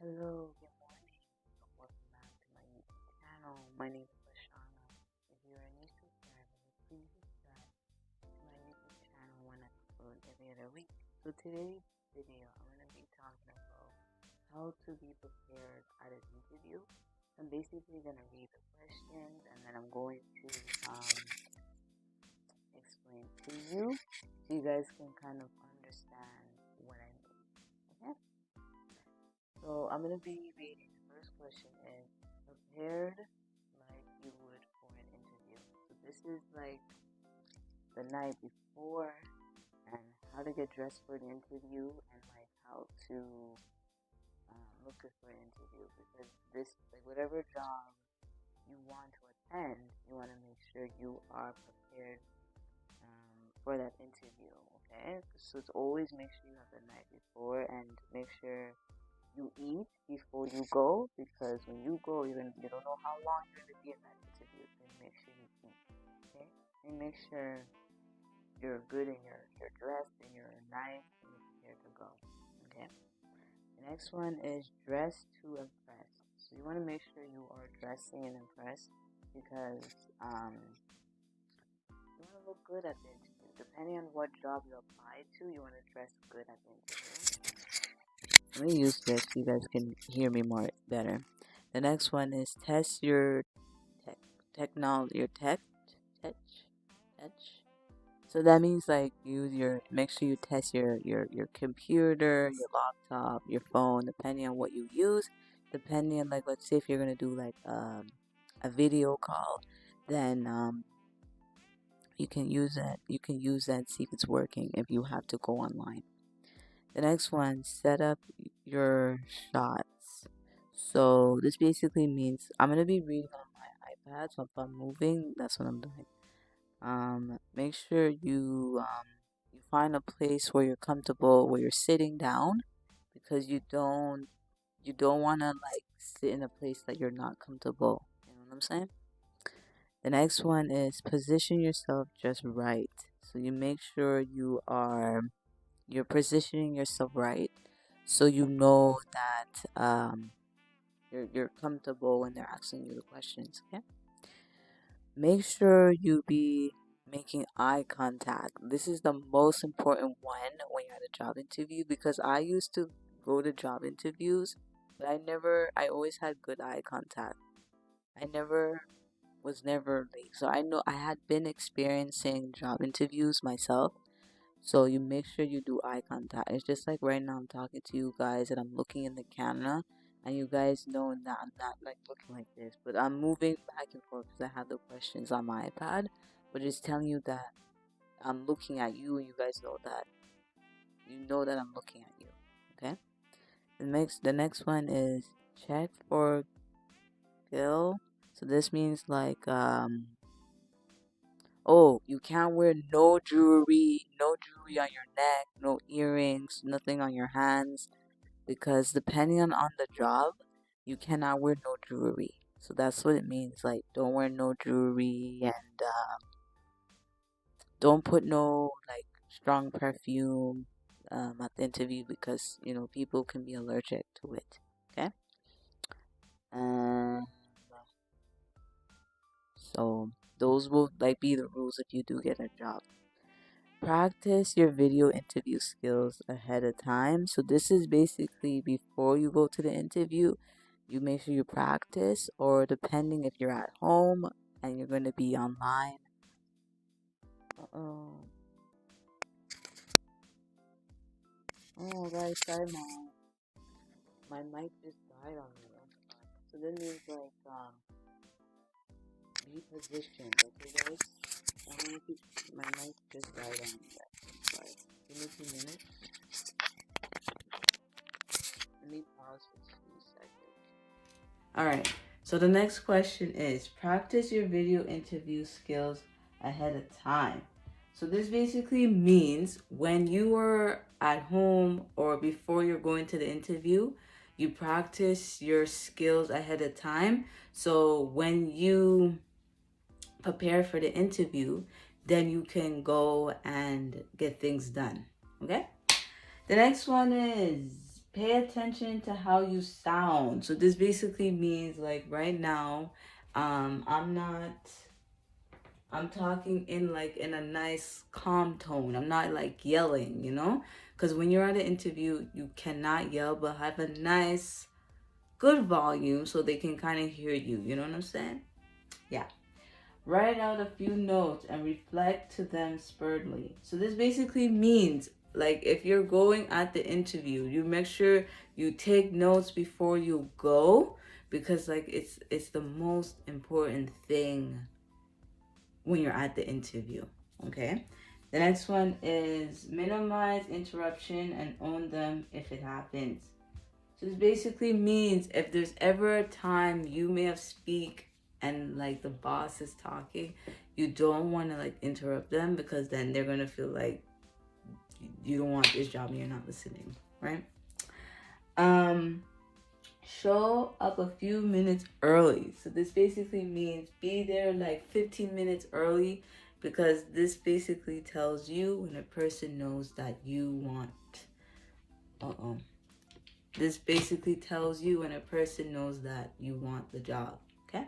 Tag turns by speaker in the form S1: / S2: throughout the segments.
S1: Hello, good morning. Welcome back to my YouTube channel. My name is Lashana. If you're a new subscriber, please subscribe to my YouTube channel when I upload every other week. So today's video, I'm going to be talking about how to be prepared at an interview. I'm basically going to read the questions and then I'm going to explain to you so you guys can kind of understand what I mean. Okay? So I'm going to be reading. The first question is prepared like you would for an interview. So this is like the night before and how to get dressed for the interview and like how to look good for an interview, because this, like, whatever job you want to attend, you want to make sure you are prepared for that interview. Okay, so it's always make sure you have the night before and make sure you eat before you go, because when you go, you don't know how long you're going to be in that interview. So make sure you eat. Okay, and make sure you're good and you're dressed and you're nice and you're prepared to go. Okay. The next one is dress to impress. So you want to make sure you are dressing and impressed, because you want to look good at the interview. Depending on what job you apply to, you want to dress good at the interview. Let me use this so you guys can hear me more better. The next one is test your technology, your touch. So that means like make sure you test your computer, your laptop, your phone, depending on what you use. Depending on, like, let's say if you're gonna do like a video call, then you can use that. You can use that and see if it's working if you have to go online. The next one, set up your shots. So this basically means I'm gonna be reading on my iPad, so if I'm moving, that's what I'm doing. Make sure you find a place where you're comfortable, where you're sitting down, because you don't want to like sit in a place that you're not comfortable. You know what I'm saying? The next one is position yourself just right. So you make sure you're positioning yourself right, so you know that you're comfortable when they're asking you the questions. Okay. Make sure you be making eye contact. This is the most important one when you're at a job interview, because I used to go to job interviews, but I always had good eye contact. I was never late. So I know I had been experiencing job interviews myself. So you make sure you do eye contact. It's just like right now I'm talking to you guys and I'm looking in the camera, and you guys know that I'm not like looking like this, but I'm moving back and forth because I have the questions on my iPad. But it's telling you that I'm looking at you, and you guys know that I'm looking at you. Okay. The next one is check for gill. So this means like oh, you can't wear no jewelry on your neck, no earrings, nothing on your hands, because depending on the job, you cannot wear no jewelry. So that's what it means. Like, don't wear no jewelry, and don't put no like strong perfume at the interview, because people can be allergic to it. Okay. Um. So those will like be the rules if you do get a job. Practice your video interview skills ahead of time. So this is basically before you go to the interview, you make sure you practice, or depending if you're at home and you're going to be online. Uh-oh. Oh, guys, sorry, my mic just died on me. So that means like be positioned, okay, guys? My mic just died on me. Sorry. Give me 2 minutes. Let me pause for 2 seconds. Alright, so the next question is practice your video interview skills ahead of time. So this basically means when you are at home or before you're going to the interview, you practice your skills ahead of time. So when you prepare for the interview, then you can go and get things done. Okay? The next one is pay attention to how you sound. So this basically means like right now, I'm talking in like in a nice calm tone. I'm not like yelling, you know? Because when you're at an interview, you cannot yell, but have a nice, good volume so they can kind of hear you. You know what I'm saying? Yeah. Write out a few notes and reflect to them spurtly. So this basically means like if you're going at the interview, you make sure you take notes before you go, because like it's the most important thing when you're at the interview. Okay. The next one is minimize interruption and own them if it happens. So this basically means if there's ever a time you may have speak and like the boss is talking, you don't want to like interrupt them, because then they're gonna feel like you don't want this job and you're not listening, right? Um, show up a few minutes early. So this basically means be there like 15 minutes early, because this basically tells you when a person knows that you want. This basically tells you when a person knows that you want the job. Okay.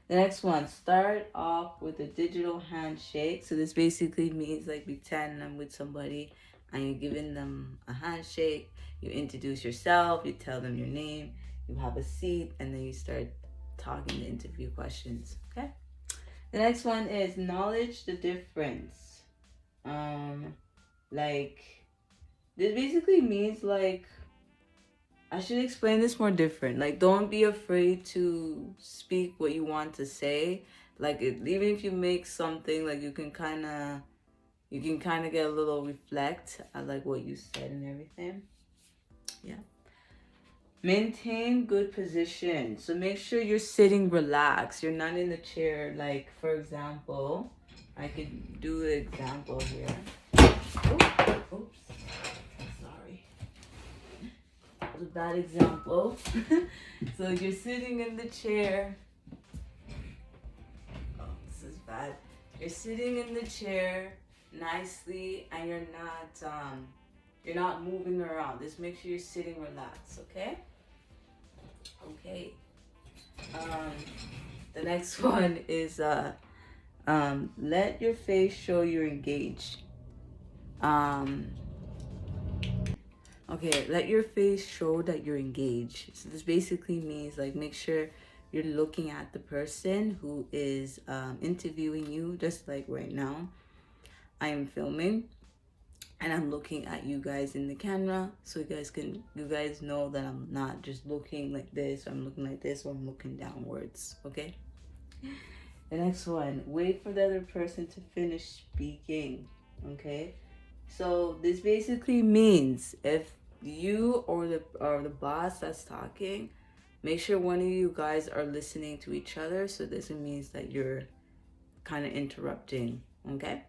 S1: The next one, start off with a digital handshake. So this basically means like pretend I'm with somebody and you're giving them a handshake. You introduce yourself, you tell them your name, you have a seat, and then you start talking the interview questions. Okay. The next one is acknowledge the difference. Like this basically means like I should explain this more different. Like, don't be afraid to speak what you want to say. Like, even if you make something, like you can kind of get a little reflect at like what you said and everything. Yeah. Maintain good position. So make sure you're sitting relaxed. You're not in the chair. Like, for example, I could do an example here. Oops. Sorry. A bad example. So you're sitting in the chair. Oh, this is bad. You're sitting in the chair nicely, and you're not moving around. Just make sure you're sitting relaxed. Okay. Okay. The next one is let your face show you're engaged. Okay, let your face show that you're engaged. So this basically means like make sure you're looking at the person who is interviewing you, just like right now. I am filming and I'm looking at you guys in the camera, so you guys know that I'm not just looking like this, or I'm looking like this, or I'm looking downwards. Okay. The next one, wait for the other person to finish speaking. Okay. So this basically means if you or the boss that's talking, make sure one of you guys are listening to each other. So this means that you're kind of interrupting. Okay.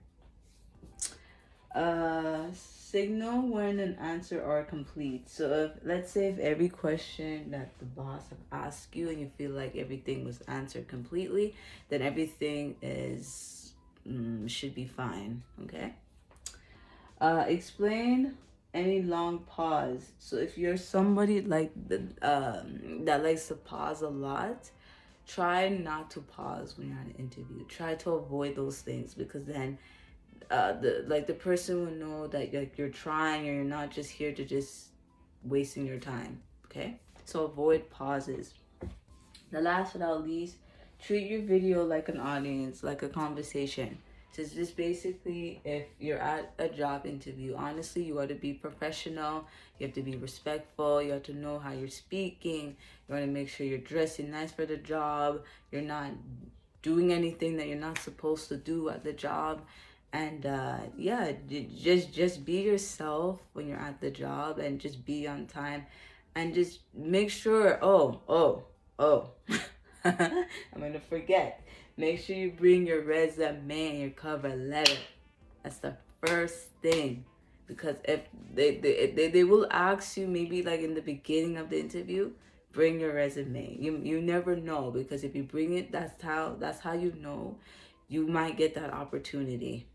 S1: Signal when an answer are complete. So if let's say if every question that the boss have asked you and you feel like everything was answered completely, then everything is should be fine. Okay. Explain any long pause. So if you're somebody like that likes to pause a lot, try not to pause when you're on an interview. Try to avoid those things, because then the person will know that like you're trying, or you're not just here to just wasting your time. Okay, so avoid pauses. The last but not least, treat your video like an audience, like a conversation. So it's just basically, if you're at a job interview, honestly, you got to be professional. You have to be respectful. You have to know how you're speaking. You want to make sure you're dressing nice for the job. You're not doing anything that you're not supposed to do at the job. And yeah, just be yourself when you're at the job, and just be on time, and just make sure. Oh. I'm gonna forget. Make sure you bring your resume and your cover letter. That's the first thing, because if they will ask you, maybe like in the beginning of the interview, bring your resume. You never know, because if you bring it, that's how you know you might get that opportunity.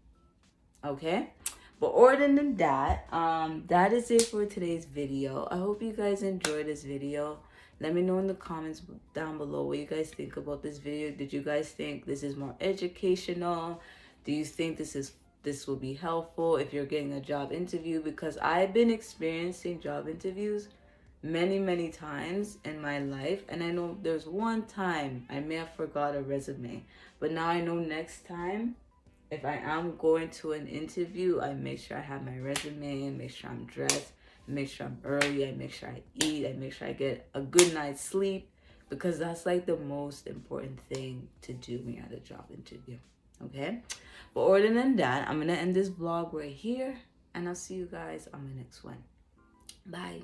S1: Okay, But other than that, that is it for today's video. I hope you guys enjoyed this video. Let me know in the comments down below what you guys think about this video. Did you guys think this is more educational? Do you think this will be helpful if you're getting a job interview? Because I've been experiencing job interviews many times in my life, and I know there's one time I may have forgot a resume, but now I know next time if I am going to an interview, I make sure I have my resume, make sure I'm dressed, make sure I'm early, I make sure I eat, I make sure I get a good night's sleep, because that's like the most important thing to do when you're at a job interview. Okay? But other than that, I'm gonna end this vlog right here, and I'll see you guys on the next one. Bye.